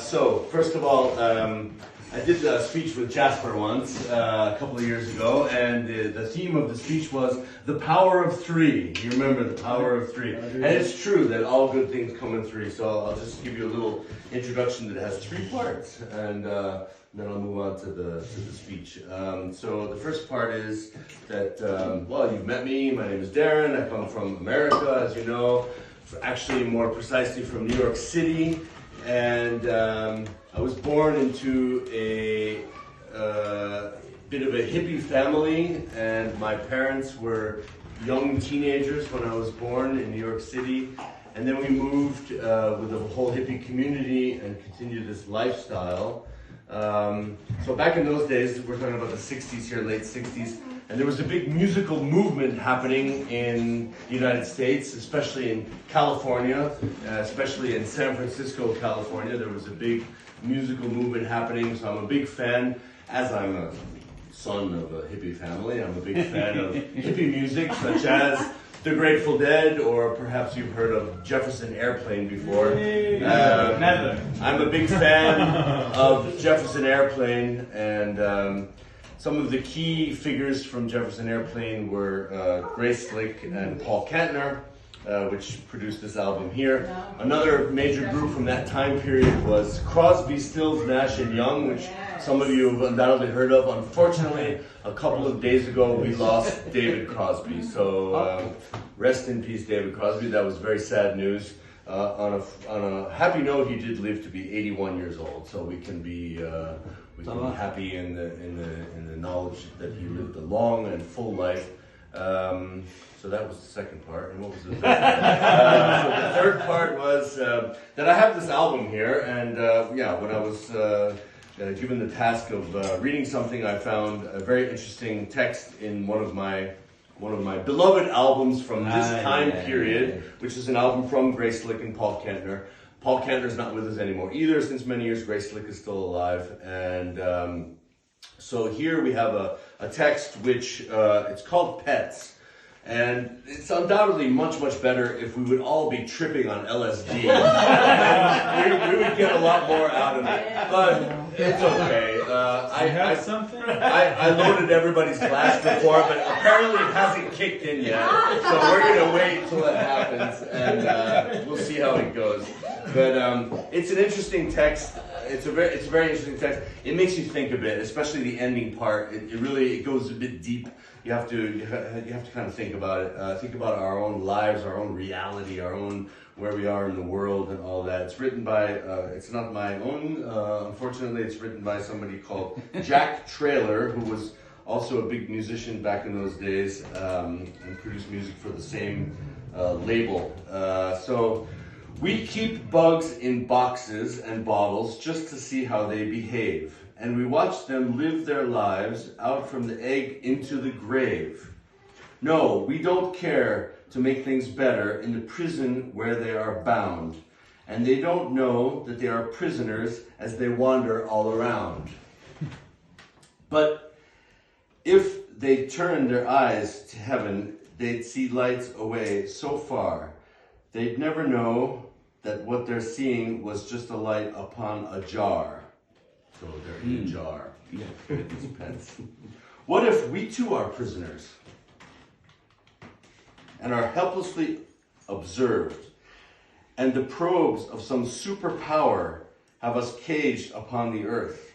So, first of all, I did a speech with Jasper once, a couple of years ago, and the theme of the speech was the power of three. You remember the power of three. And it's true that all good things come in three, so I'll just give you a little introduction that has three parts, and then I'll move on to the speech. So the first part is that, well, you've met me. My name is Darren. I come from America, as you know, actually more precisely from New York City. And I was born into a bit of a hippie family, and my parents were young teenagers when I was born in New York City. And then we moved with the whole hippie community and continued this lifestyle. So back in those days, we're talking about the 60s here, late 60s, and there was a big musical movement happening in the United States, especially in California, especially in San Francisco, California. There was a big musical movement happening, so I'm a big fan, as I'm a son of a hippie family, I'm a big fan of hippie music, such as The Grateful Dead, or perhaps you've heard of Jefferson Airplane before. Never. I'm a big fan of Jefferson Airplane, and some of the key figures from Jefferson Airplane were Grace Slick and Paul Kantner, which produced this album here. Another major group from that time period was Crosby, Stills, Nash & Young, which some of you have undoubtedly heard of. Unfortunately, a couple of days ago, we lost David Crosby. So rest in peace, David Crosby. That was very sad news. On a happy note, he did live to be 81 years old. So we can be happy in the knowledge that he lived a long and full life. So that was the second part. And what was the third part? So the third part was that I have this album here, and when I was given the task of reading something, I found a very interesting text in one of my beloved albums from this time period, which is an album from Grace Slick and Paul Kantner. Paul Kantner's not with us anymore either. Since many years, Grace Slick is still alive, and so here we have a text which it's called Pets. And it's undoubtedly much, much better if we would all be tripping on LSD. we would get a lot more out of it. But it's okay. I loaded everybody's flash before, but apparently it hasn't kicked in yet. So we're going to wait until it happens, and we'll see how it goes. But it's an interesting text. It's a very interesting text. It makes you think a bit, especially the ending part. It really goes a bit deep. You have to kind of think about it. Think about our own lives, our own reality, our own where we are in the world and all that. It's written by. It's not my own. Unfortunately, it's written by somebody called Jack Traylor, who was also a big musician back in those days and produced music for the same label. So. We keep bugs in boxes and bottles just to see how they behave. And we watch them live their lives out from the egg into the grave. No, we don't care to make things better in the prison where they are bound. And they don't know that they are prisoners as they wander all around. But if they turned their eyes to heaven, they'd see lights away so far. They'd never know that what they're seeing was just a light upon a jar. So they're in a jar. Yeah, these pets. What if we too are prisoners and are helplessly observed, and the probes of some superpower have us caged upon the earth,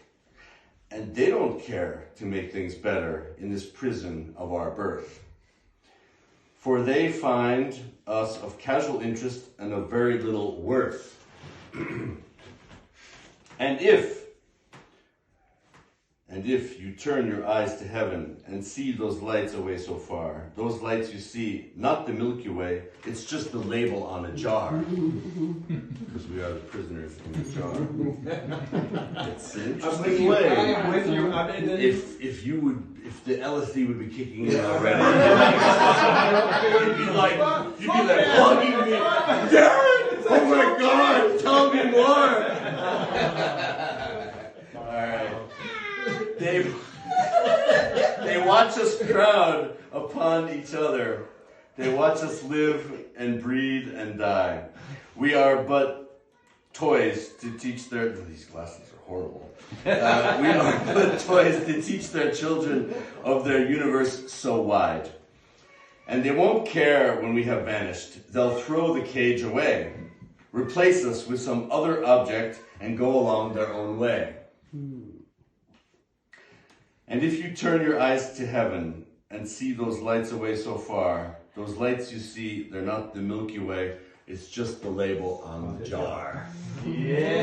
and they don't care to make things better in this prison of our birth? For they find us of casual interest and of very little worth. And if you turn your eyes to heaven and see those lights away so far, those lights you see, not the Milky Way, it's just the label on a jar. Because we are the prisoners in the jar. It's an interesting way. I'm with you. If the LSD would be kicking in already, you'd be like hugging me. Darren! Oh my God! Tell me more! Alright. They watch us crowd upon each other. They watch us live and breathe and die. We are but toys to teach their... These glasses are horrible. We don't put toys to teach their children of their universe so wide. And they won't care when we have vanished. They'll throw the cage away, replace us with some other object, and go along their own way. And if you turn your eyes to heaven and see those lights away so far, those lights you see, they're not the Milky Way, it's just the label on the jar. Yeah.